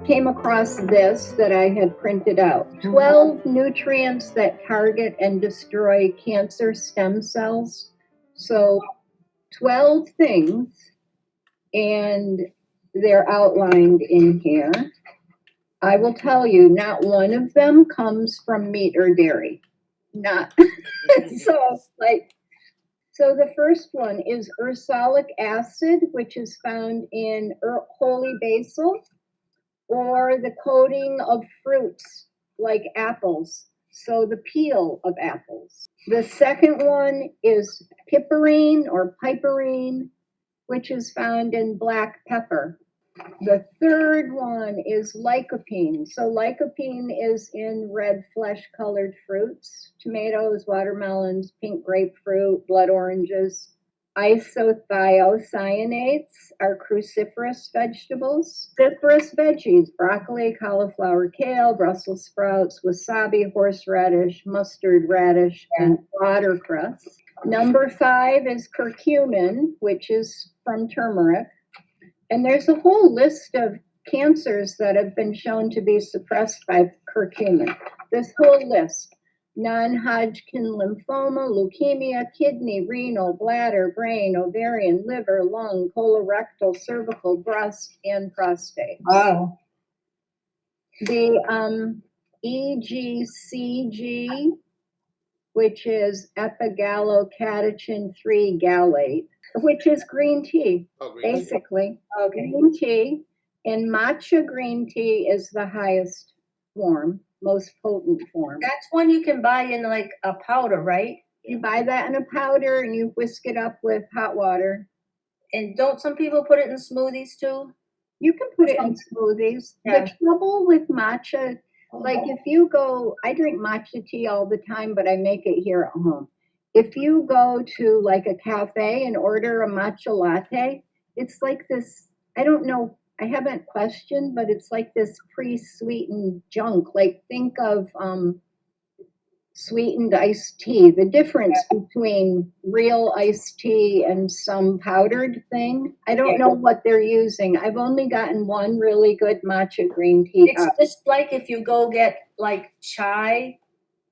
came across this that I had printed out. 12 nutrients that target and destroy cancer stem cells. So 12 things, and they're outlined in here. I will tell you, not one of them comes from meat or dairy. Not. So the first one is Ursolic Acid, which is found in holy basil, or the coating of fruits like apples, so the peel of apples. The second one is Piperine or Piperine, which is found in black pepper. The third one is Lycopene. So Lycopene is in red flesh-colored fruits, tomatoes, watermelons, pink grapefruit, blood oranges. Isothiocyanates are cruciferous vegetables. Cruciferous veggies, broccoli, cauliflower, kale, Brussels sprouts, wasabi, horseradish, mustard radish, and watercress. Number 5 is curcumin, which is from turmeric. And there's a whole list of cancers that have been shown to be suppressed by curcumin. This whole list: non-Hodgkin lymphoma, leukemia, kidney, renal, bladder, brain, ovarian, liver, lung, colorectal, cervical, breast, and prostate. Wow. The EGCG, which is epigallocatechin 3 gallate, which is green tea, basically. Okay. Green tea, and matcha green tea is the highest form, most potent form. That's one you can buy in like a powder, right? You buy that in a powder and you whisk it up with hot water. And don't some people put it in smoothies too? You can put it in smoothies. Yeah. The trouble with matcha, like if you go, I drink matcha tea all the time, but I make it here at home. If you go to like a cafe and order a matcha latte, it's like this, I don't know, I haven't questioned, but it's like this pre-sweetened junk. Like think of sweetened iced tea. The difference between real iced tea and some powdered thing, I don't know what they're using. I've only gotten one really good matcha green tea. It's just like if you go get like chai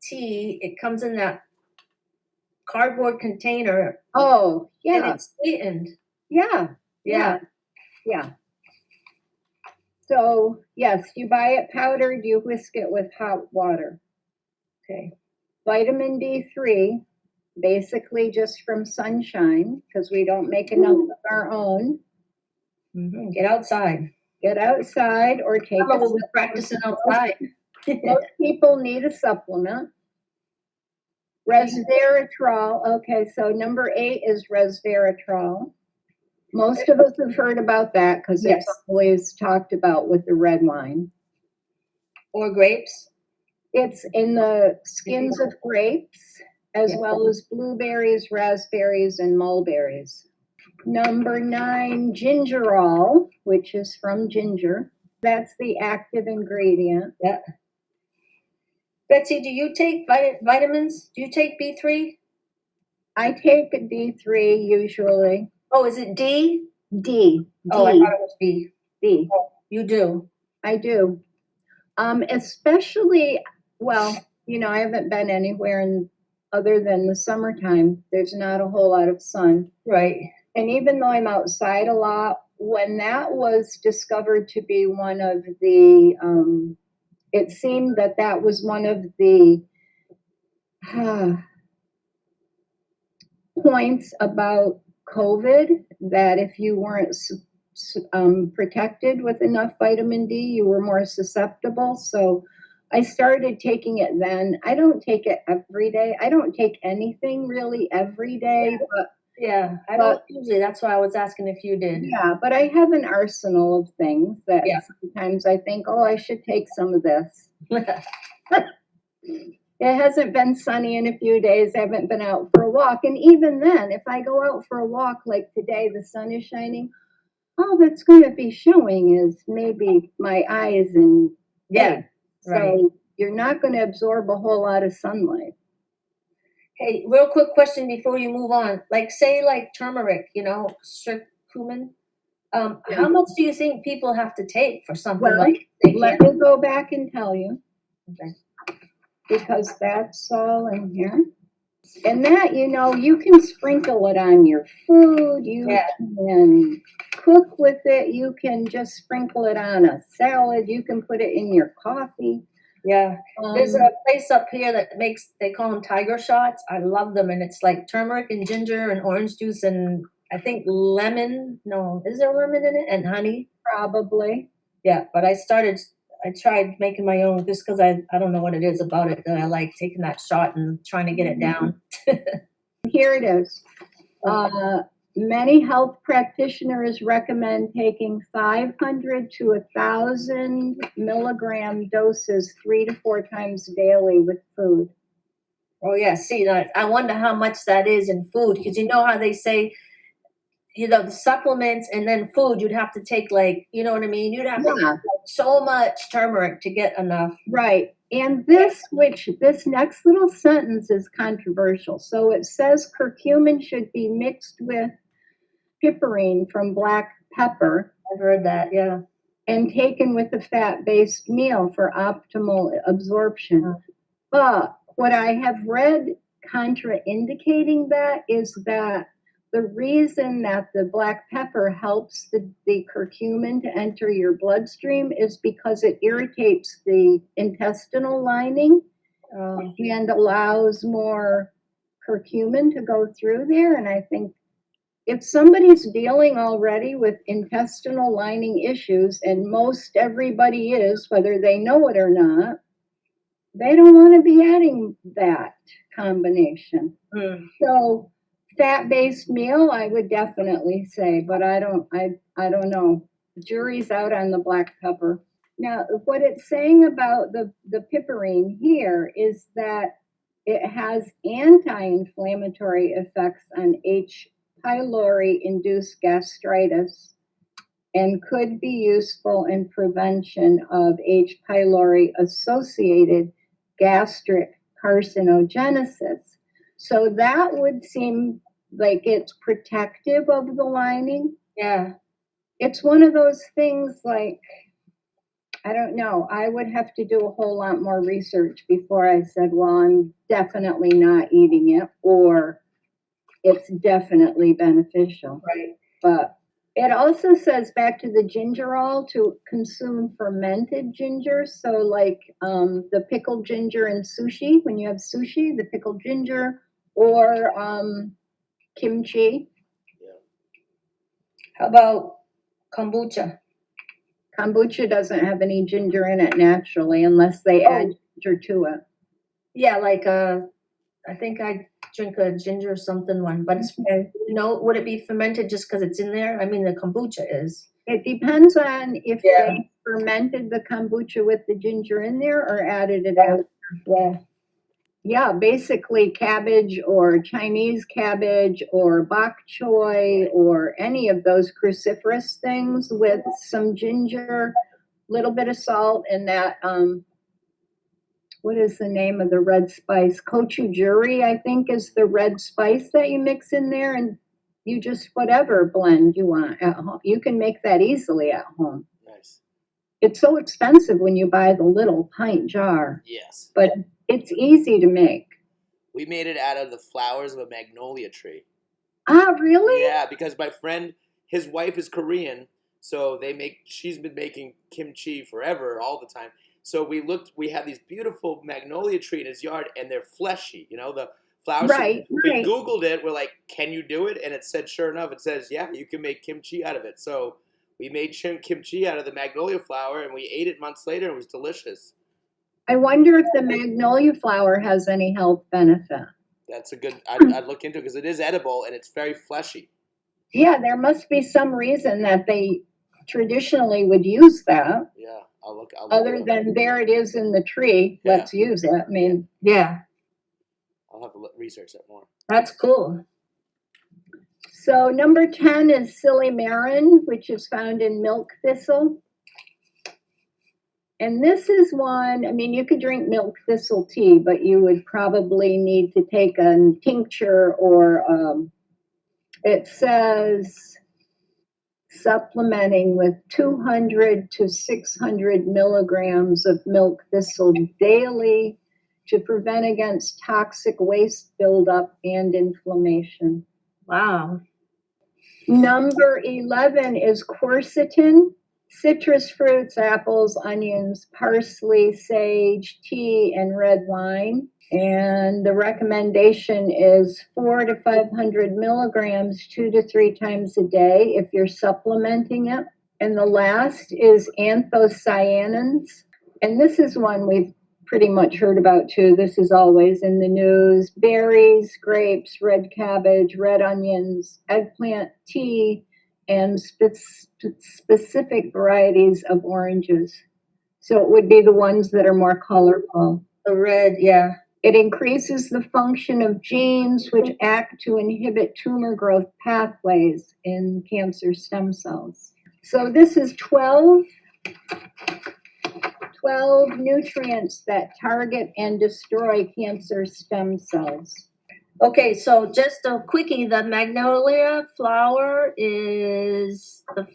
tea, it comes in that cardboard container. Oh, yeah. And it's sweetened. Yeah. So, yes, you buy it powdered, you whisk it with hot water. Okay. Vitamin D3, basically just from sunshine, because we don't make enough of our own. Mm-hmm. Get outside. Get outside or take a we'll be practicing outside. Most people need a supplement. Resveratrol. Okay, so number 8 is resveratrol. Most of us have heard about that because it's always talked about with the red wine. Or grapes. It's in the skins of grapes, as well as blueberries, raspberries, and mulberries. Number 9, gingerol, which is from ginger. That's the active ingredient. Yeah. Betsy, do you take vitamins? Do you take B3? I take a D3 usually. Oh, is it D? D. Oh, I thought it was B. D. Oh, you do? I do. Especially, well, you know, I haven't been anywhere other than the summertime. There's not a whole lot of sun. Right. And even though I'm outside a lot, when that was discovered to be one of the, it seemed that was one of the points about COVID, that if you weren't protected with enough vitamin D, you were more susceptible. So I started taking it then. I don't take it every day. I don't take anything really every day, but I don't usually. That's why I was asking if you did. Yeah, but I have an arsenal of things that sometimes I think, oh, I should take some of this. It hasn't been sunny in a few days. I haven't been out for a walk. And even then, if I go out for a walk like today, the sun is shining, all that's going to be showing is maybe my eyes and head. So you're not going to absorb a whole lot of sunlight. Hey, real quick question before you move on. Like, say, like turmeric, you know, curcumin. How much do you think people have to take for something Well, like they let can't? me go back and tell you, Okay. because that's all in here. And that, you can sprinkle it on your food, you Yeah. can cook with it, you can just sprinkle it on a salad, you can put it in your coffee. Yeah, there's a place up here that makes, they call them tiger shots. I love them, and it's like turmeric and ginger and orange juice and I think lemon. No, is there lemon in it? And honey? Probably. Yeah, but I tried making my own just because I don't know what it is about it that I like taking that shot and trying to get it down. Here it is. Many health practitioners recommend taking 500 to 1,000 milligram doses 3 to 4 times daily with food. Oh yeah, see, I wonder how much that is in food, because you know how they say, the supplements and then food, you'd have to take, like, you know what I mean? You'd have to eat Yeah, like so much turmeric to get enough. right. And this next little sentence is controversial. So it says curcumin should be mixed with piperine from black pepper I've heard that, yeah. and taken with a fat-based meal for optimal absorption. But what I have read contraindicating that is that the reason that the black pepper helps the curcumin to enter your bloodstream is because it irritates the intestinal lining and allows more curcumin to go through there. And I think if somebody's dealing already with intestinal lining issues, and most everybody is, whether they know it or not, they don't want to be adding that combination. So fat-based meal, I would definitely say, but I don't know. The jury's out on the black pepper. Now, what it's saying about the piperine here is that it has anti-inflammatory effects on H. pylori-induced gastritis and could be useful in prevention of H. pylori-associated gastric carcinogenesis. So that would seem like it's protective of the lining. Yeah. It's one of those things like, I don't know. I would have to do a whole lot more research before I said, well, I'm definitely not eating it, or it's definitely beneficial. Right. But it also says, back to the gingerol, to consume fermented ginger. So like the pickled ginger in sushi, when you have sushi, the pickled ginger, or kimchi. How about kombucha? Kombucha doesn't have any ginger in it naturally unless they add ginger to it. Yeah, like I think I drink a ginger something one, but it's, would it be fermented just because it's in there? I mean, the kombucha is. It depends on if they fermented the kombucha with the ginger in there or added it out. Yeah. Yeah, basically cabbage or Chinese cabbage or bok choy or any of those cruciferous things with some ginger, little bit of salt, and that, what is the name of the red spice? Gochujang, I think, is the red spice that you mix in there, and you just, whatever blend you want at home. You can make that easily at home. Nice. It's so expensive when you buy the little pint jar. Yes. But it's easy to make. We made it out of the flowers of a magnolia tree. Ah, really? Yeah, because my friend, his wife is Korean, so she's been making kimchi forever, all the time. So we had these beautiful magnolia tree in his yard, and they're fleshy, the flowers. Right. We Googled it, we're like, can you do it? And it said, sure enough, it says, yeah, you can make kimchi out of it. So we made kimchi out of the magnolia flower, and we ate it months later, and it was delicious. I wonder if the magnolia flower has any health benefit. That's a good, I'd look into it, because it is edible, and it's very fleshy. Yeah, there must be some reason that they traditionally would use that. Yeah, I'll look Other than there it is in the tree, let's use it. I mean, yeah. I'll have to research that more. That's cool. So number 10 is Silymarin, which is found in milk thistle. And this is one, I mean, you could drink milk thistle tea, but you would probably need to take a tincture, or it says supplementing with 200 to 600 milligrams of milk thistle daily to prevent against toxic waste buildup and inflammation. Wow. Number 11 is quercetin, citrus fruits, apples, onions, parsley, sage, tea, and red wine. And the recommendation is 400 to 500 milligrams 2 to 3 times a day if you're supplementing it. And the last is anthocyanins. And this is one we've pretty much heard about too. This is always in the news. Berries, grapes, red cabbage, red onions, eggplant, tea, and specific varieties of oranges. So it would be the ones that are more colorful. The red, yeah. It increases the function of genes which act to inhibit tumor growth pathways in cancer stem cells. So this is 12 nutrients that target and destroy cancer stem cells. Okay, so just a quickie, the magnolia flower is the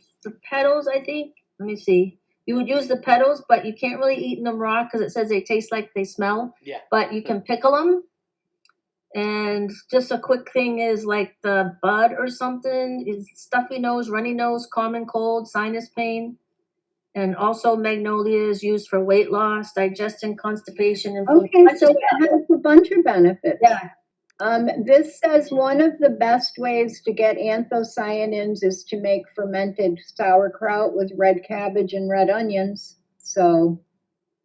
petals, I think. Let me see. You would use the petals, but you can't really eat them raw because it says they taste like they smell. Yeah. But you can pickle them. And just a quick thing is like the bud or something is stuffy nose, runny nose, common cold, sinus pain. And also magnolia is used for weight loss, digestion, constipation, and Okay, so it has a bunch of benefits. Yeah. This says one of the best ways to get anthocyanins is to make fermented sauerkraut with red cabbage and red onions. So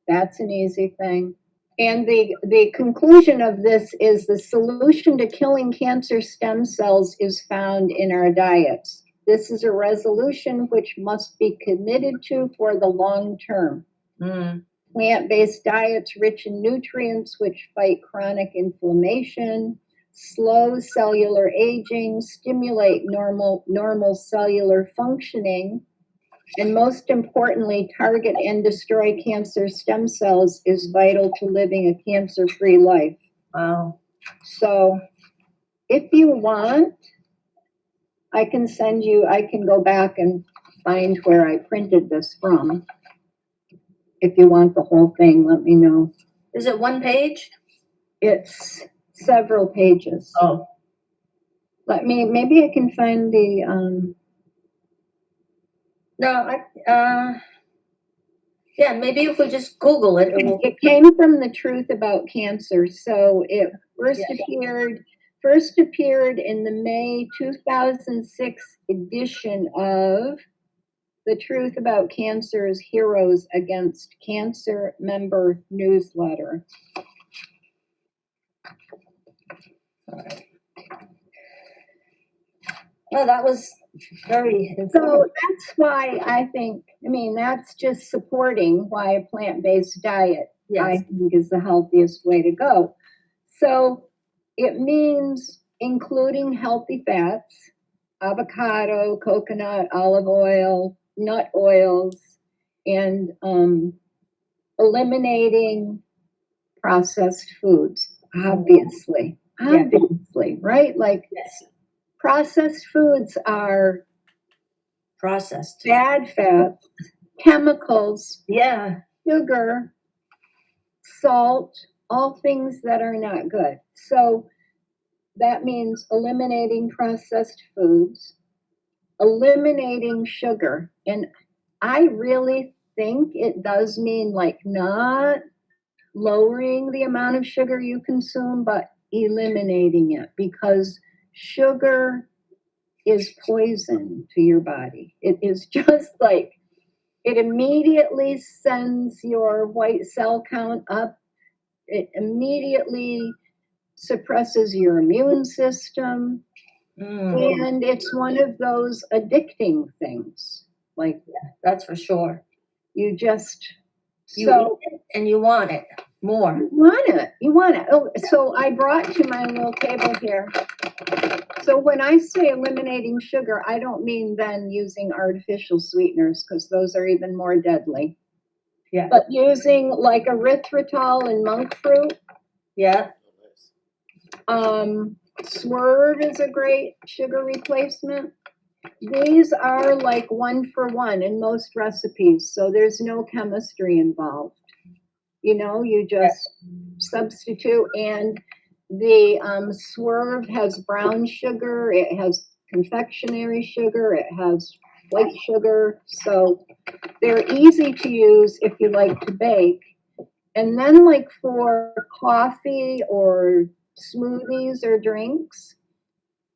that's an easy thing. And the conclusion of this is the solution to killing cancer stem cells is found in our diets. This is a resolution which must be committed to for the long term. Plant-based diets rich in nutrients which fight chronic inflammation, slow cellular aging, stimulate normal cellular functioning, and most importantly, target and destroy cancer stem cells is vital to living a cancer-free life. Wow. So if you want, I can go back and find where I printed this from. If you want the whole thing, let me know. Is it one page? It's several pages. Oh. Maybe I can find the, No, yeah, maybe if we just Google it. it came from The Truth About Cancer. So it first appeared in the May 2006 edition of The Truth About Cancer's Heroes Against Cancer member newsletter. Well, that was very informative. So that's why that's just supporting why a plant-based diet, I think, is the healthiest way to go. So it means including healthy fats, avocado, coconut, olive oil, nut oils, and eliminating processed foods, obviously, right? Like, processed foods are processed bad fats, chemicals, sugar, salt, all things that are not good. So that means eliminating processed foods, eliminating sugar. And I really think it does mean like not lowering the amount of sugar you consume, but eliminating it, because sugar is poison to your body. It is just like, it immediately sends your white cell count up. It immediately suppresses your immune system. And it's one of those addicting things. Like, that's for sure. You just, eat it and you want it more. You want it. Oh, so I brought to my little table here. So when I say eliminating sugar, I don't mean then using artificial sweeteners, because those are even more deadly. Yeah. But using like erythritol and monk fruit. Yeah. Swerve is a great sugar replacement. These are like 1 for 1 in most recipes, so there's no chemistry involved. You know, you just substitute, and the Swerve has brown sugar, it has confectionery sugar, it has white sugar, so they're easy to use if you like to bake. And then, like for coffee or smoothies or drinks,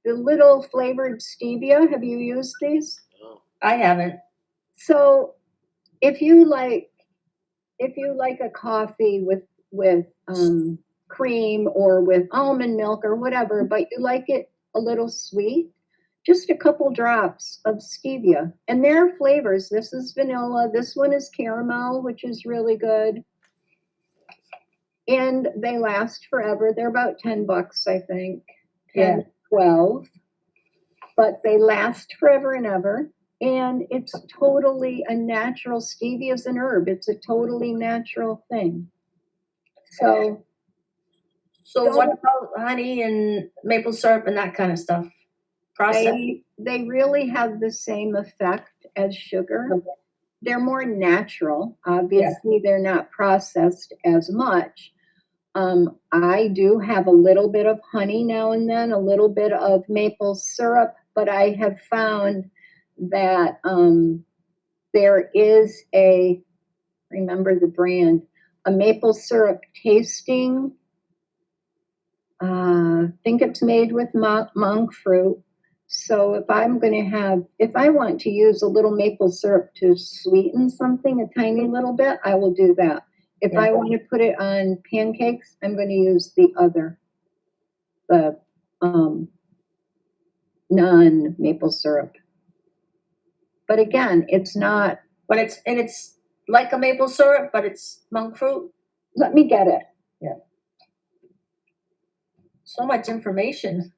the little flavored stevia, have you used these? Oh, I haven't. So if you like a coffee with cream or with almond milk or whatever, but you like it a little sweet, just a couple drops of stevia. And there are flavors. This is vanilla. This one is caramel, which is really good. And they last forever. They're about $10, I think. 10, 12. But they last forever and ever. And it's totally a natural, stevia is an herb. It's a totally natural thing. So what about honey and maple syrup and that kind of stuff? Processed? they really have the same effect as sugar. Okay. They're more natural. Obviously, they're not processed as much. I do have a little bit of honey now and then, a little bit of maple syrup, but I have found that there is remember the brand, a maple syrup tasting. I think it's made with monk fruit. So if I want to use a little maple syrup to sweeten something a tiny little bit, I will do that. If I want to put it on pancakes, I'm going to use the non-maple syrup. But again, it's not. But it's like a maple syrup, but it's monk fruit. Let me get it. Yeah. So much information.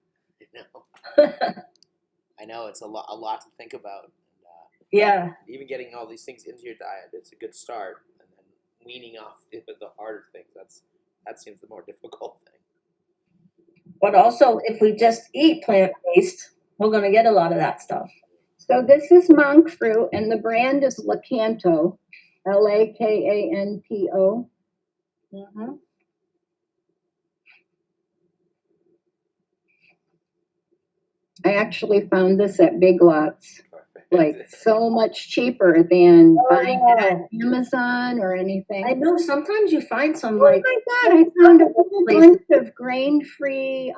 I know it's a lot to think about. And, Yeah. even getting all these things into your diet, it's a good start, and then weaning off the harder things. That seems the more difficult thing. But also, if we just eat plant-based, we're going to get a lot of that stuff. So this is monk fruit, and the brand is Lakanto, Lakanpo. Mm-hmm. I actually found this at Big Lots, Perfect. like so much cheaper than buying it Oh. on Amazon or anything. I know sometimes you find some Oh like my God, I found a whole bunch of grain-free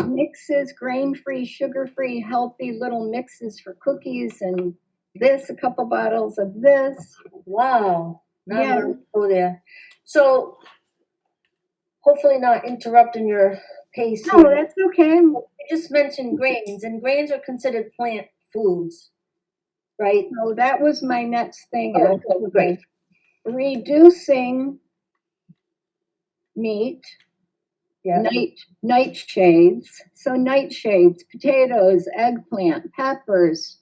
mixes, grain-free, sugar-free, healthy little mixes for cookies, and a couple bottles of this. wow. Now Yeah. I'm gonna go there. So hopefully not interrupting your pace No, here. that's okay. You just mentioned grains, and grains are considered plant foods, right? So that was my next thing. Oh, okay, great. Reducing meat, Yeah. nightshades. So nightshades, potatoes, eggplant, peppers,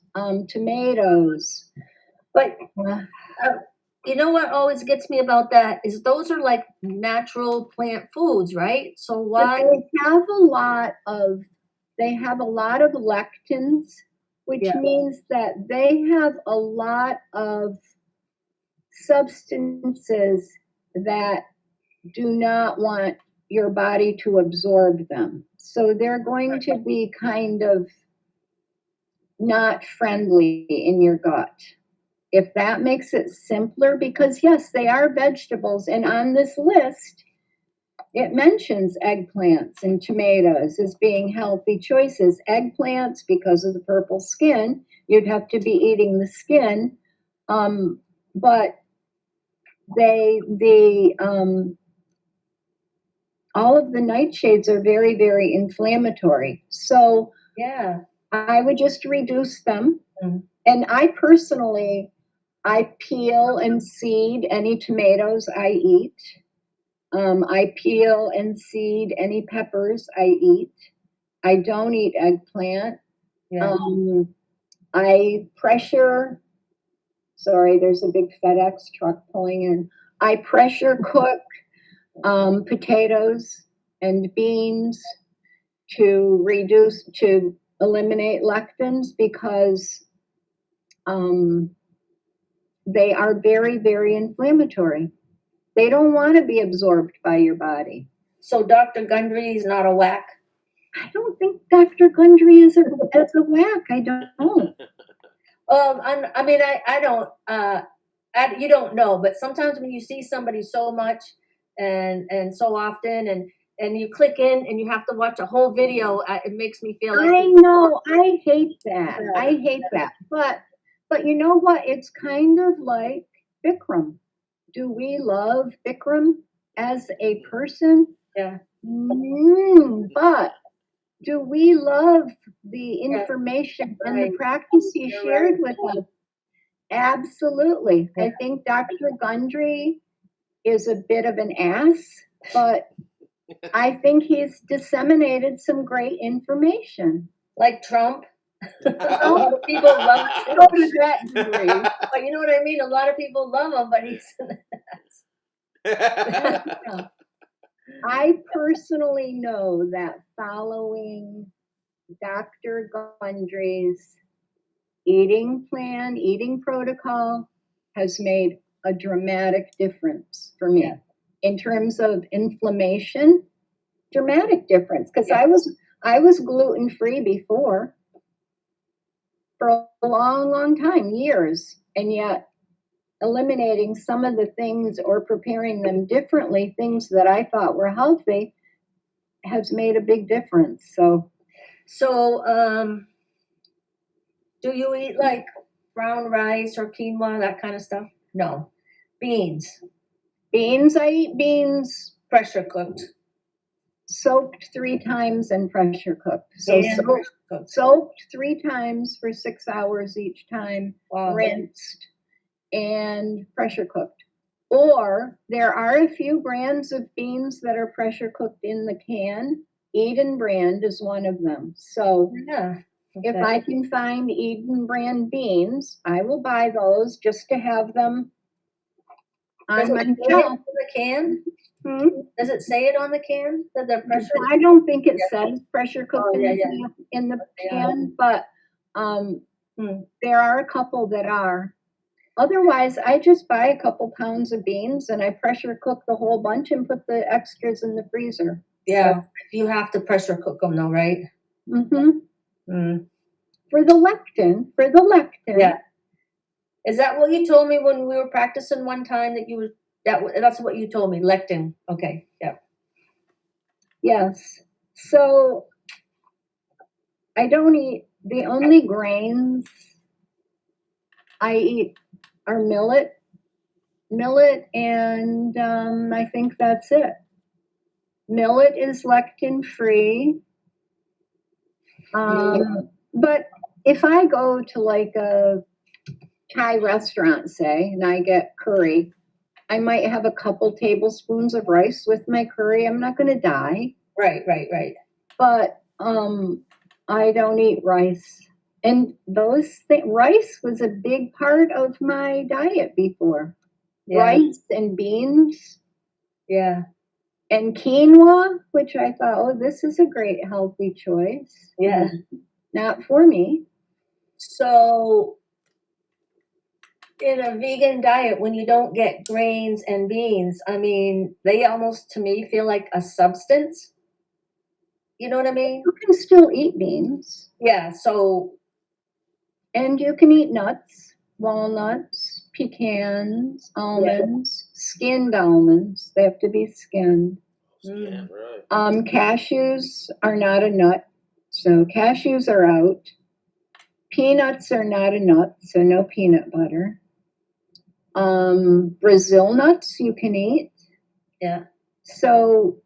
tomatoes. But Uh, you know what always gets me about that is those are like natural plant foods, right? So but why? they have a lot of lectins, which Yeah. means that they have a lot of substances that do not want your body to absorb them. So they're going to be kind of not friendly in your gut. If that makes it simpler, because yes, they are vegetables, and on this list, it mentions eggplants and tomatoes as being healthy choices. Eggplants, because of the purple skin, you'd have to be eating the skin, but all of the nightshades are very, very inflammatory. So Yeah. I would just reduce them. Mm. And I peel and seed any tomatoes I eat. I peel and seed any peppers I eat. I don't eat eggplant. Yeah. There's a big FedEx truck pulling in. I pressure cook potatoes and beans to eliminate lectins because they are very, very inflammatory. They don't want to be absorbed by your body. So Dr. Gundry is not a whack? I don't think Dr. Gundry is a whack. I don't. I mean, I don't, you don't know, but sometimes when you see somebody so much and so often and you click in and you have to watch a whole video, it makes me feel like. I know. I hate that. I hate that. But you know what? It's kind of like Bikram. Do we love Bikram as a person? Yeah. But do we love the information and the practice he shared with us? Absolutely. Yeah. I think Dr. Gundry is a bit of an ass, but I think he's disseminated some great information. Like Trump. A lot of people love So Trump. to that degree. But you know what I mean? A lot of people love him, but he's an ass. Yeah. I personally know that following Dr. Gundry's eating plan, eating protocol has made a dramatic difference for me in terms of inflammation. Dramatic difference, because I was gluten-free before for a long, long time, years, and yet eliminating some of the things or preparing them differently, things that I thought were healthy, has made a big difference. So do you eat like brown rice or quinoa, that kind of stuff? No. Beans. Beans, I eat beans Pressure cooked. soaked 3 times and pressure cooked. So And pressure cooked. soaked 3 times for 6 hours each time, Wow. rinsed, and pressure cooked. Or there are a few brands of beans that are pressure cooked in the can. Eden brand is one of them. So Yeah. if I can find Eden brand beans, I will buy those just to have them Does on it my say it shelf. on the can? Hmm? Does it say it on the can that they're pressure? I don't think it says pressure cooked in the Yeah. can, but there are a couple that are. Otherwise, I just buy a couple pounds of beans and I pressure cook the whole bunch and put the extras in the freezer. Yeah, you have to pressure cook them though, right? Mm-hmm. For the lectin. Yeah. Is that what you told me when we were practicing one time that you were, that's what you told me, lectin. Okay, yeah. Yes. So I don't eat, the only grains I eat are millet, and I think that's it. Millet is lectin free. But if I go to like a Thai restaurant, say, and I get curry, I might have a couple tablespoons of rice with my curry. I'm not going to die. Right. But I don't eat rice. And rice was a big part of my diet before. Yeah. Rice and beans. Yeah. And quinoa, which I thought, oh, this is a great healthy choice. Yeah. Not for me. So in a vegan diet, when you don't get grains and beans, I mean, they almost to me feel like a substance. You know what I mean? You can still eat beans. Yeah, so. And you can eat nuts, walnuts, pecans, almonds, skinned almonds. They have to be skinned. Yeah, right. Cashews are not a nut, so cashews are out. Peanuts are not a nut, so no peanut butter. Brazil nuts you can eat. Yeah. So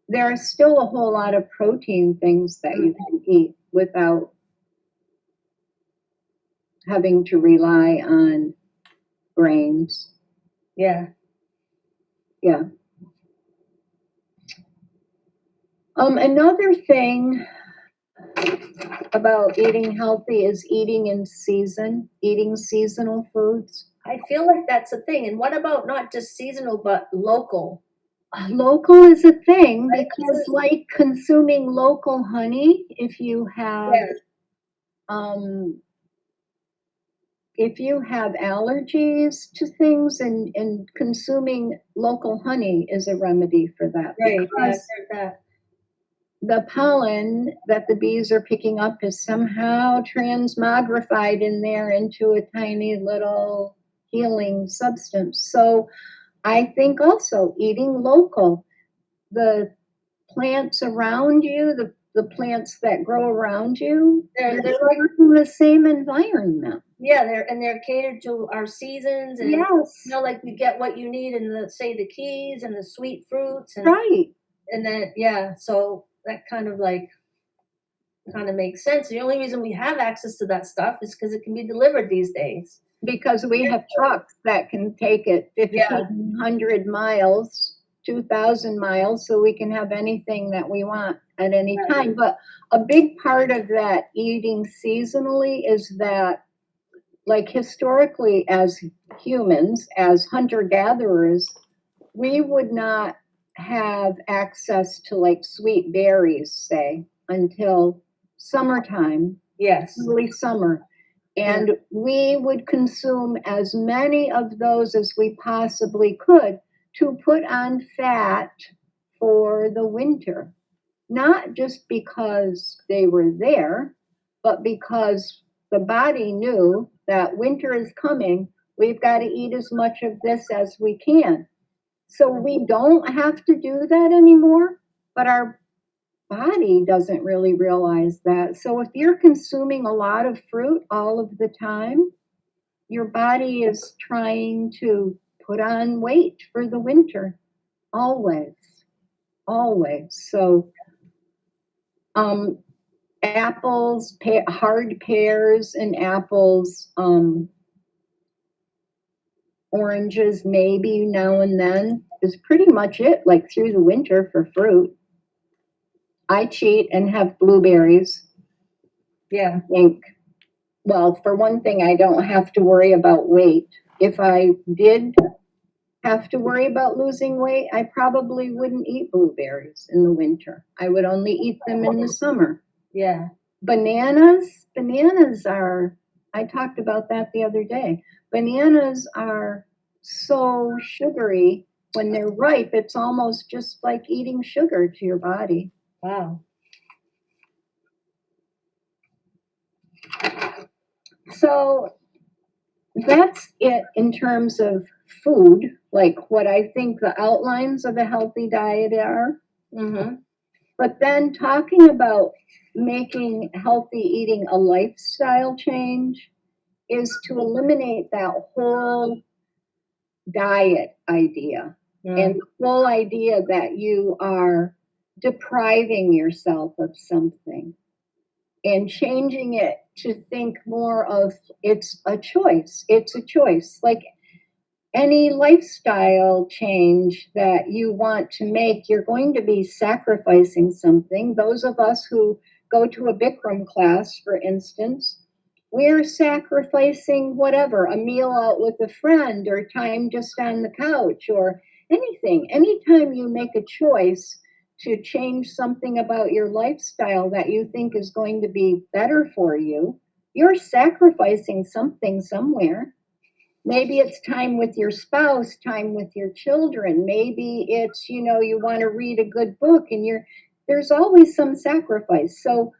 there are still a whole lot of protein things that you can eat without having to rely on grains. Yeah. Yeah. Another thing about eating healthy is eating in season, eating seasonal foods. I feel like that's a thing. And what about not just seasonal, but local? Local is a thing because like consuming local honey, if you have if you have allergies to things and consuming local honey is a remedy for that. Right, yeah, I've Because heard that. the pollen that the bees are picking up is somehow transmogrified in there into a tiny little healing substance. So I think also eating local, the plants around you, the plants that grow around you, They're they're like, in the same environment. yeah, they're catered to our seasons, and Yes, like we get what you need in the, say, the keys and the sweet fruits, and right. then yeah, so that kind of makes sense. The only reason we have access to that stuff is because it can be delivered these days. Because we have trucks that can take it Yeah. 1,500 miles, 2,000 miles, so we can have anything that we want at any Right. time. But a big part of that eating seasonally is that, like historically, as humans, as hunter-gatherers, we would not have access to like sweet berries, say, until summertime, Yes. early summer. And we would consume as many of those as we possibly could to put on fat for the winter. Not just because they were there, but because the body knew that winter is coming. We've got to eat as much of this as we can. So we don't have to do that anymore, but our body doesn't really realize that. So if you're consuming a lot of fruit all of the time, your body is trying to put on weight for the winter. Always. Always. So apples, hard pears and apples, oranges maybe now and then is pretty much it, like through the winter for fruit. I cheat and have blueberries. Yeah. I think, well, for one thing, I don't have to worry about weight. If I did have to worry about losing weight, I probably wouldn't eat blueberries in the winter. I would only eat them in the summer. Yeah. Bananas are, I talked about that the other day. Bananas are so sugary. When they're ripe, it's almost just like eating sugar to your body. Wow. So that's it in terms of food, like what I think the outlines of a healthy diet are. Mm-hmm. But then talking about making healthy eating a lifestyle change is to eliminate that whole diet idea and the whole idea that you are depriving yourself of something and changing it to think more of it's a choice. It's a choice. Like any lifestyle change that you want to make, you're going to be sacrificing something. Those of us who go to a Bikram class, for instance, we're sacrificing whatever, a meal out with a friend or time just on the couch or anything. Anytime you make a choice to change something about your lifestyle that you think is going to be better for you, you're sacrificing something somewhere. Maybe it's time with your spouse, time with your children. Maybe it's, you want to read a good book and there's always some sacrifice. So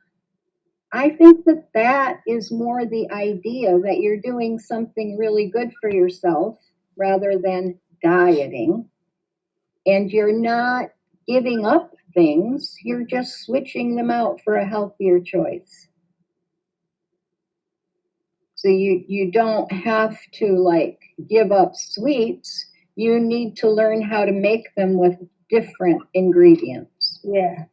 I think that is more the idea that you're doing something really good for yourself rather than dieting. And you're not giving up things, you're just switching them out for a healthier choice. So you don't have to give up sweets. You need to learn how to make them with different ingredients. Yeah.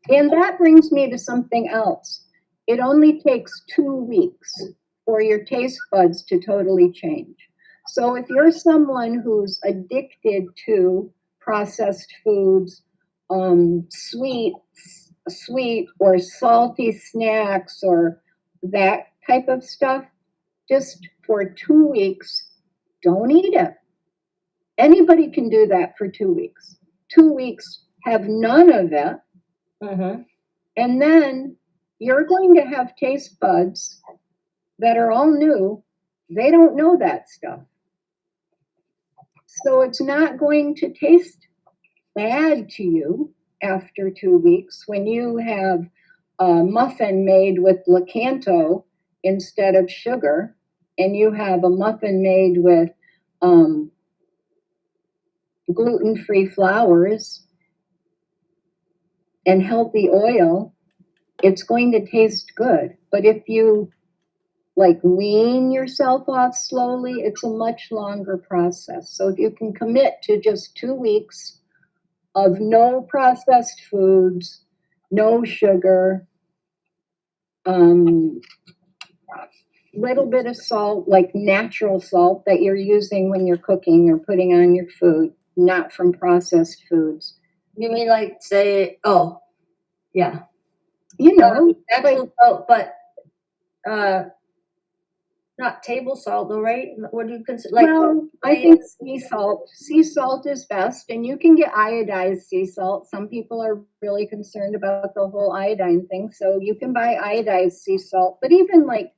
And that brings me to something else. It only takes 2 weeks for your taste buds to totally change. So if you're someone who's addicted to processed foods, sweet or salty snacks or that type of stuff, just for 2 weeks, don't eat it. Anybody can do that for 2 weeks. 2 weeks, have none of it. Mm-hmm. And then you're going to have taste buds that are all new, they don't know that stuff. So it's not going to taste bad to you after 2 weeks when you have a muffin made with Lakanto instead of sugar, and you have a muffin made with gluten-free flours and healthy oil. It's going to taste good. But if you like wean yourself off slowly, it's a much longer process. So if you can commit to just 2 weeks of no processed foods, no sugar, little bit of salt, like natural salt that you're using when you're cooking or putting on your food, not from processed foods. You mean like say, oh, yeah. You know, Actual salt, but not table salt though, right? What do you consider? Like, well, I think sea salt. Sea salt is best, and you can get iodized sea salt. Some people are really concerned about the whole iodine thing, so you can buy iodized sea salt. But even like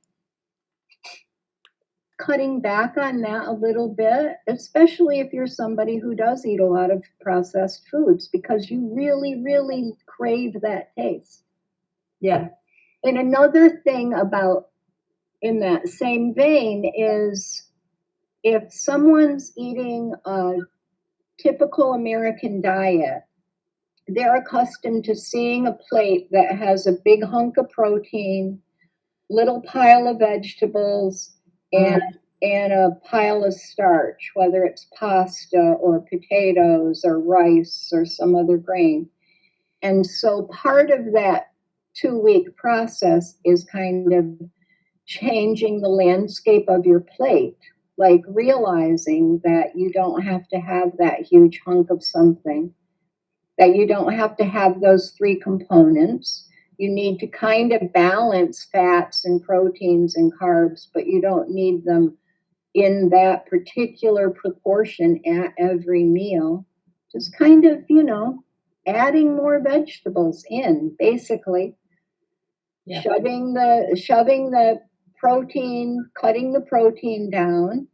cutting back on that a little bit, especially if you're somebody who does eat a lot of processed foods, because you really, really crave that taste. yeah. And another thing about in that same vein is if someone's eating a typical American diet, they're accustomed to seeing a plate that has a big hunk of protein, little pile of vegetables, and a pile of starch, whether it's pasta or potatoes or rice or some other grain. And so part of that 2-week process is kind of changing the landscape of your plate, like realizing that you don't have to have that huge hunk of something, that you don't have to have those 3 components. You need to kind of balance fats and proteins and carbs, but you don't need them in that particular proportion at every meal. Just kind of, adding more vegetables in, basically. Yeah. Shoving the protein, cutting the protein down,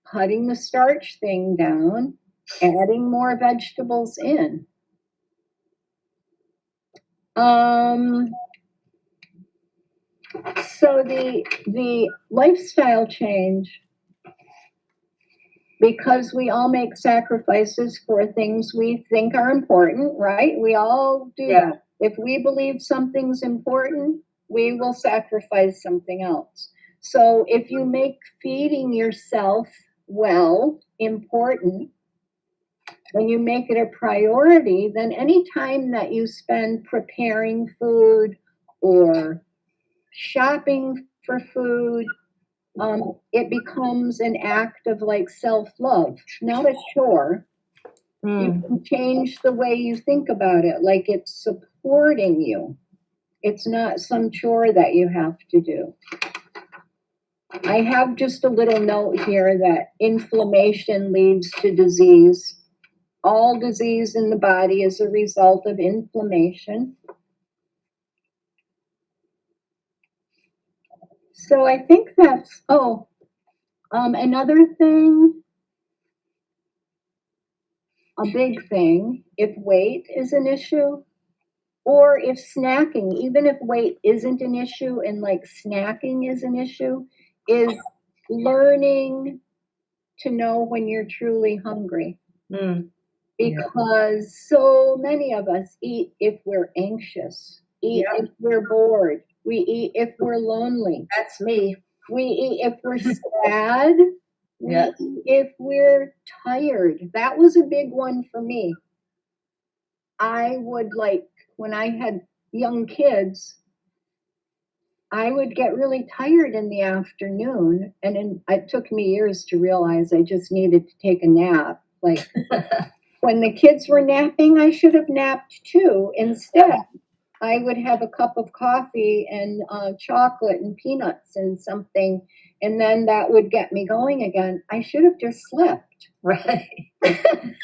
cutting the starch thing down, adding more vegetables in. So the lifestyle change, because we all make sacrifices for things we think are important, right? We all do that. If we believe something's important, we will sacrifice something else. So if you make feeding yourself well important, when you make it a priority, then any time that you spend preparing food or shopping for food, it becomes an act of like self-love, not a chore. You can change the way you think about it, like it's supporting you. It's not some chore that you have to do. I have just a little note here that inflammation leads to disease. All disease in the body is a result of inflammation. So I think that's, another thing, a big thing, if weight is an issue, or if snacking, even if weight isn't an issue and like snacking is an issue, is learning to know when you're truly hungry. Because so many of us eat if we're anxious, eat if we're bored, we eat if we're lonely. That's me. We eat if we're sad, we eat if we're tired. That was a big one for me. I would when I had young kids, I would get really tired in the afternoon, and it took me years to realize I just needed to take a nap. Like when the kids were napping, I should have napped too. Instead, I would have a cup of coffee and chocolate and peanuts and something, and then that would get me going again. I should have just slept. Right.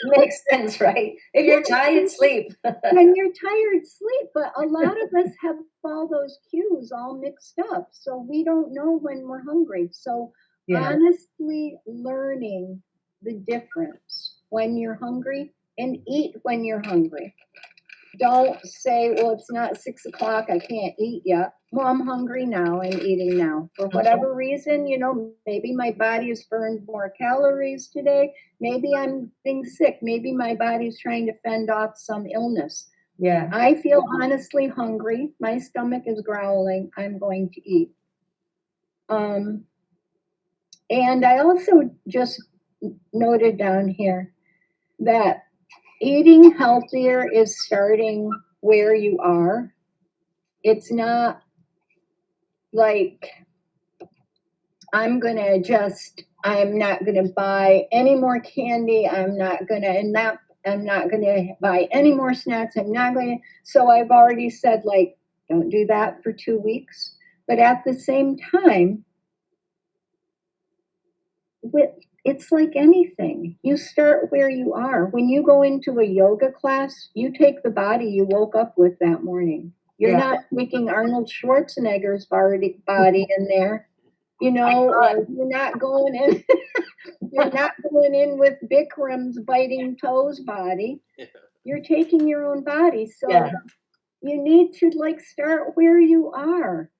Makes sense, right? If you're tired, sleep. When you're tired, sleep. But a lot of us have all those cues all mixed up. So we don't know when we're hungry. So Yeah. honestly learning the difference when you're hungry and eat when you're hungry. Don't say, well, it's not 6 o'clock, I can't eat yet. Well, I'm hungry now and eating now. For whatever reason, maybe my body has burned more calories today. Maybe I'm being sick. Maybe my body's trying to fend off some illness. Yeah. I feel honestly hungry. My stomach is growling. I'm going to eat. And I also just noted down here that eating healthier is starting where you are. It's not like I'm not going to buy any more candy. I'm not going to buy any more snacks. So I've already said, like, don't do that for 2 weeks. But at the same time, it's like anything. You start where you are. When you go into a yoga class, you take the body you woke up with that morning. You're not making Arnold Schwarzenegger's body in there, or you're not going in. You're not going in with Bikram's biting toes body. You're taking your own body. So you need to start where you are.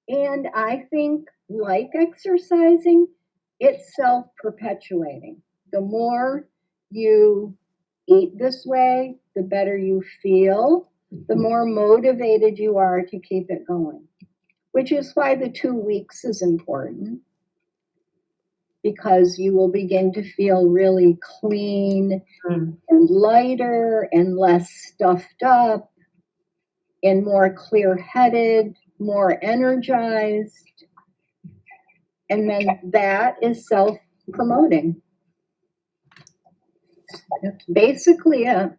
And I think, like exercising, it's self-perpetuating. The more you eat this way, the better you feel, the more motivated you are to keep it going, which is why the 2 weeks is important, because you will begin to feel really clean and lighter and less stuffed up and more clear-headed, more energized. And then that is self-promoting. That's basically it.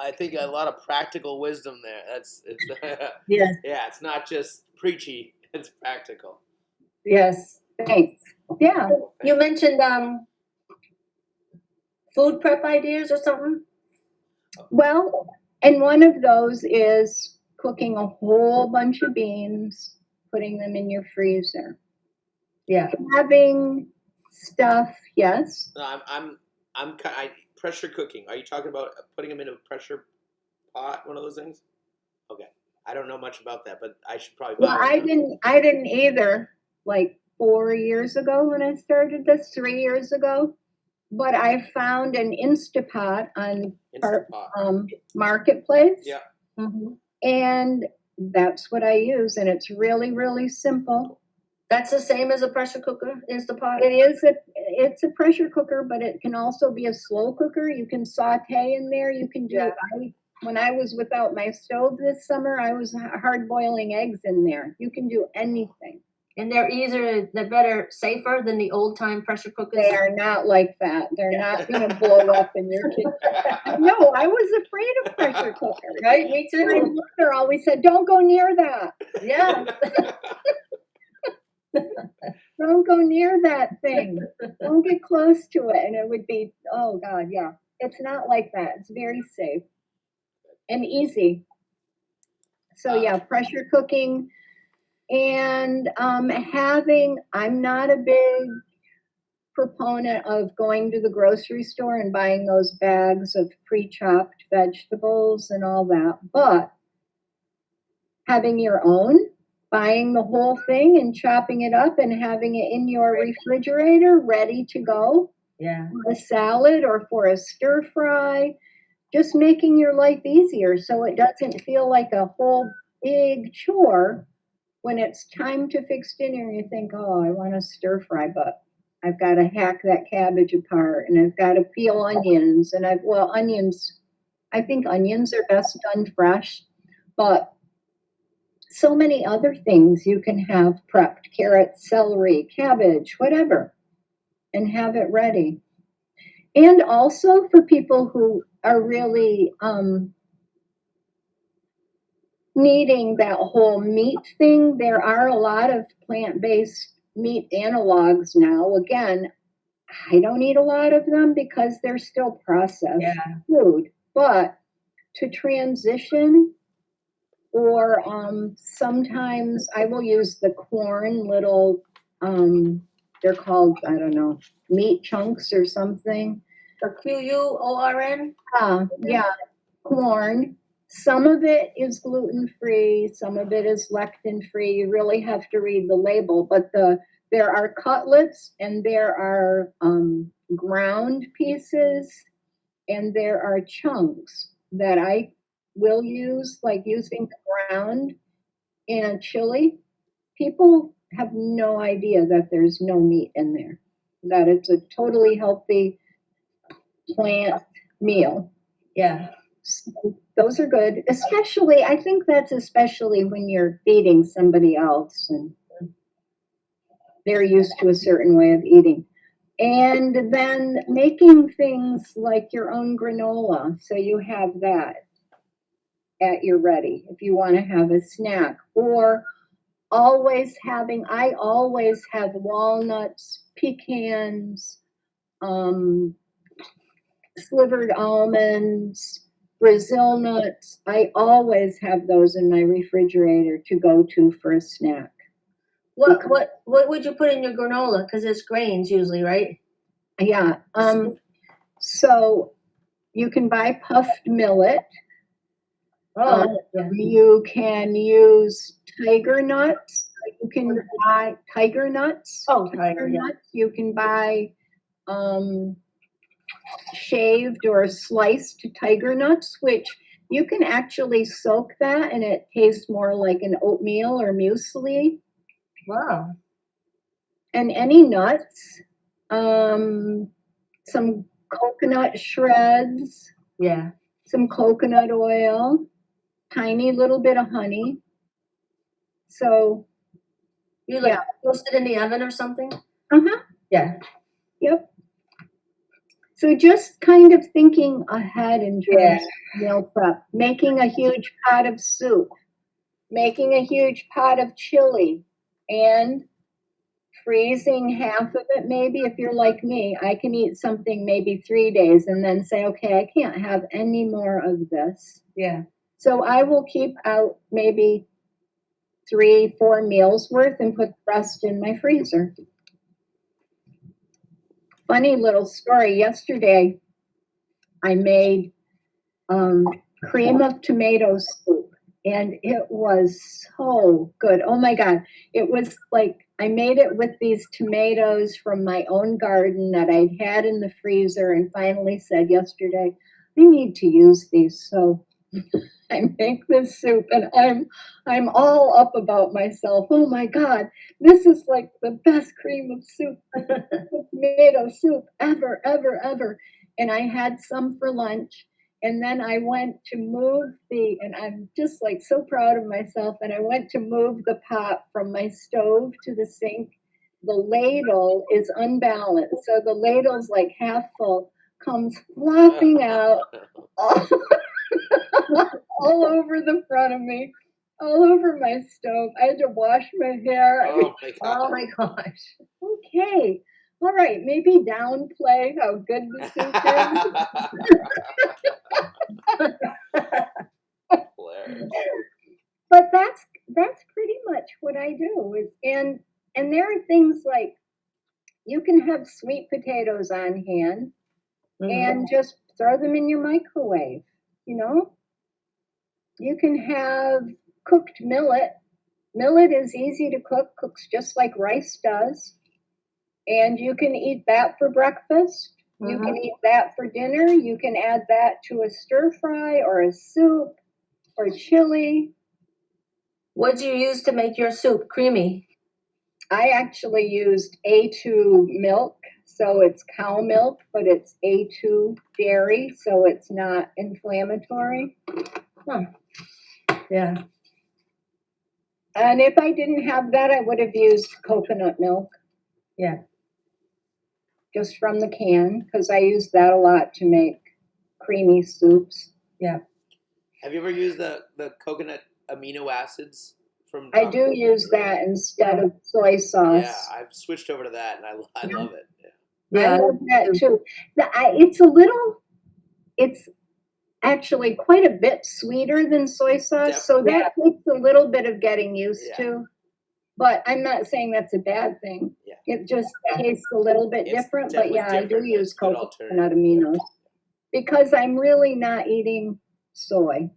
I think a lot of practical wisdom there. Yeah. Yeah, it's not just preachy, it's practical. Yes. Thanks. Yeah. You mentioned food prep ideas or something? Well, and one of those is cooking a whole bunch of beans, putting them in your freezer. Yeah. Having stuff, yes. No, pressure cooking. Are you talking about putting them in a pressure pot, one of those things? Okay. I don't know much about that, but I should probably buy one. I didn't either, like 4 years ago when I started this, 3 years ago. But I found an Instapot on Marketplace. Yeah. Mm-hmm. And that's what I use. And it's really, really simple. That's the same as a pressure cooker, Instapot? It's a pressure cooker, but it can also be a slow cooker. You can saute in there. You can do, when I was without my stove this summer, I was hard boiling eggs in there. You can do anything. And they're better, safer than the old time pressure cookers? They are not like that. They're not going to blow up in your kitchen. No, I was afraid of pressure cookers. Right, me too. My mother always said, don't go near that. Yeah. Don't go near that thing. Don't get close to it. And it would be, oh God, yeah. It's not like that. It's very safe and easy. So yeah, pressure cooking. And I'm not a big proponent of going to the grocery store and buying those bags of pre-chopped vegetables and all that, but having your own, buying the whole thing and chopping it up and having it in your refrigerator ready to go. Yeah. For a salad or for a stir fry, just making your life easier so it doesn't feel like a whole big chore. When it's time to fix dinner, you think, oh, I want to stir fry, but I've got to hack that cabbage apart and I've got to peel onions. And I think onions are best done fresh, but so many other things you can have prepped, carrots, celery, cabbage, whatever, and have it ready. And also for people who are really needing that whole meat thing, there are a lot of plant-based meat analogs now. Again, I don't eat a lot of them because they're still processed food. But to transition, or sometimes I will use the corn little, they're called, I don't know, meat chunks or something. Or QUORN? Yeah, corn. Some of it is gluten-free, some of it is lectin-free. You really have to read the label, but there are cutlets and there are ground pieces and there are chunks that I will use, like using the ground in a chili. People have no idea that there's no meat in there, that it's a totally healthy plant meal. Yeah. So those are good, especially, I think that's especially when you're feeding somebody else and they're used to a certain way of eating. And then making things like your own granola, so you have that at your ready if you want to have a snack. Or I always have walnuts, pecans, slivered almonds, Brazil nuts. I always have those in my refrigerator to go to for a snack. What would you put in your granola? Because it's grains usually, right? Yeah. So you can buy puffed millet. Yeah. You can use tiger nuts. You can buy tiger nuts. Tiger, yeah. nuts. You can buy shaved or sliced tiger nuts, which you can actually soak that and it tastes more like an oatmeal or muesli. Wow. And any nuts, some coconut shreds, Yeah. some coconut oil, tiny little bit of honey. So You roast it in the oven or something? Yeah. Yep. So just kind of thinking ahead in terms of meal prep, making a huge pot of soup, making a huge pot of chili, and freezing half of it. Maybe if you're like me, I can eat something maybe 3 days and then say, okay, I can't have any more of this. Yeah. So I will keep out maybe 3-4 meals worth and put the rest in my freezer. Funny little story. Yesterday, I made cream of tomato soup, and it was so good. Oh my God. It was like I made it with these tomatoes from my own garden that I'd had in the freezer and finally said yesterday, I need to use these. So I make this soup and I'm all up about myself. Oh my God, this is like the best cream of soup, tomato soup ever, ever, ever. And I had some for lunch. And then I went to move and I'm just like so proud of myself. And I went to move the pot from my stove to the sink. The ladle is unbalanced. So the ladle's like half full, comes flopping out all over the front of me, all over my stove. I had to wash my hair. Oh my God. Oh my gosh. Okay. All right. Maybe downplay how good the soup is. But that's pretty much what I do. And there are things like you can have sweet potatoes on hand and just throw them in your microwave, you know? You can have cooked millet. Millet is easy to cook, cooks just like rice does. And you can eat that for breakfast. You can eat that for dinner. You can add that to a stir fry or a soup or chili. What do you use to make your soup creamy? I actually used A2 milk. So it's cow milk, but it's A2 dairy, so it's not inflammatory. Yeah. And if I didn't have that, I would have used coconut milk. Yeah. Just from the can, because I use that a lot to make creamy soups. Yeah. Have you ever used the coconut amino acids from I do use that instead of soy sauce. Yeah, I've switched over to that, and I love it. Yeah. Yeah, I love that too. It's actually quite a bit sweeter than soy sauce, so that takes a little bit of getting used to. But I'm not saying that's a bad thing. Yeah. It just tastes a little bit It's different. But definitely yeah, I do different, but use it's a good coconut alternative. aminos because I'm really not eating soy.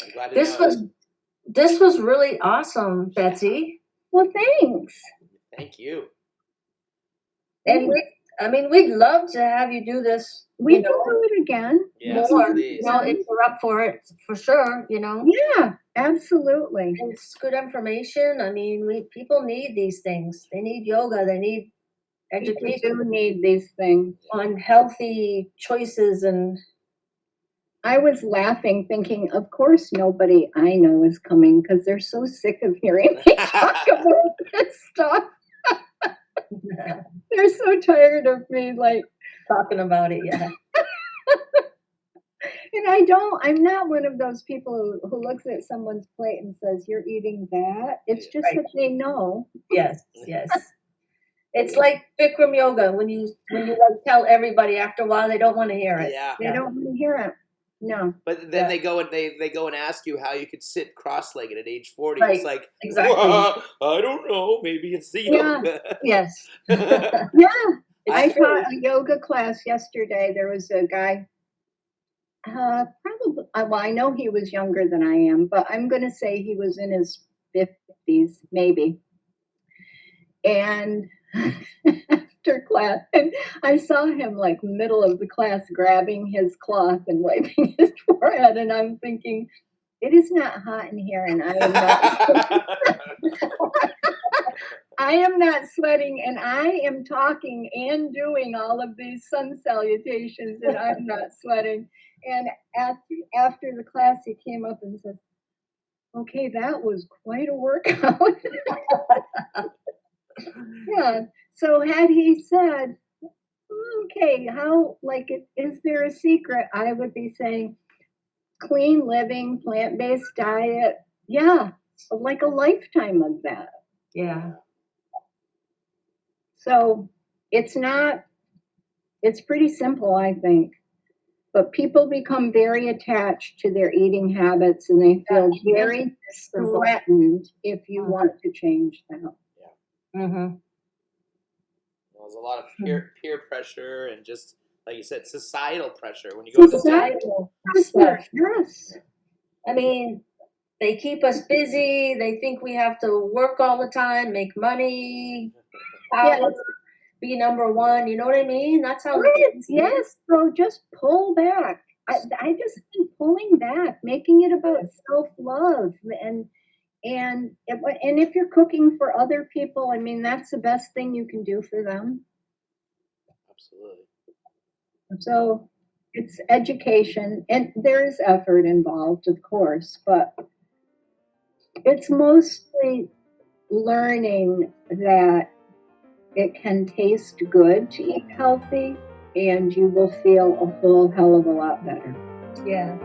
I'm glad to this know. was really awesome, Betsy. Well, thanks. Thank you. And we'd love to have you do this. We can do it again. Yes, More, please. if you're up for it, for sure. Yeah, absolutely. And it's good information. I mean, people need these things. They need yoga. They need People education do need these things. on healthy choices. And I was laughing, thinking, of course, nobody I know is coming because they're so sick of hearing me talk about this stuff. They're so tired of me, like, talking about it. Yeah. and I'm not one of those people who looks at someone's plate and says, you're eating that. It's just Right. that they know. Yes. It's like Bikram yoga. When you like tell everybody, after a while they don't want to hear it. Yeah. They don't want to hear it. No. But then they go and ask you how you could sit cross-legged at age 40. Right. It's like, Exactly. I don't know. Maybe it's the yoga. Yes. Yeah. I It's true. taught a yoga class yesterday. There was a guy, probably, well, I know he was younger than I am, but I'm going to say he was in his 50s, maybe. And after class, and I saw him like middle of the class grabbing his cloth and wiping his forehead, and I'm thinking, it is not hot in here, and I am not. I am not sweating, and I am talking and doing all of these sun salutations, and I'm not sweating. And after the class, he came up and says, "Okay, that was quite a workout." Yeah. So had he said, "Okay, is there a secret?" I would be saying, "Clean living, plant-based diet." Yeah, like a lifetime of that. Yeah. So it's pretty simple, I think. But people become very attached to their eating habits and they feel very threatened if you want to change them. Mm-hmm. There's a lot of peer pressure and just, like you said, societal pressure. When you go to the Societal Yes. I mean, they keep us busy. They think we have to work all the time, make money, be number one. You know what I mean? That's how it is. Yes. So just pull back. I just think pulling back, making it about self-love and if you're cooking for other people, I mean, that's the best thing you can do for them. Absolutely. So it's education, and there's effort involved, of course, but it's mostly learning that it can taste good to eat healthy, and you will feel a whole hell of a lot better. Yeah.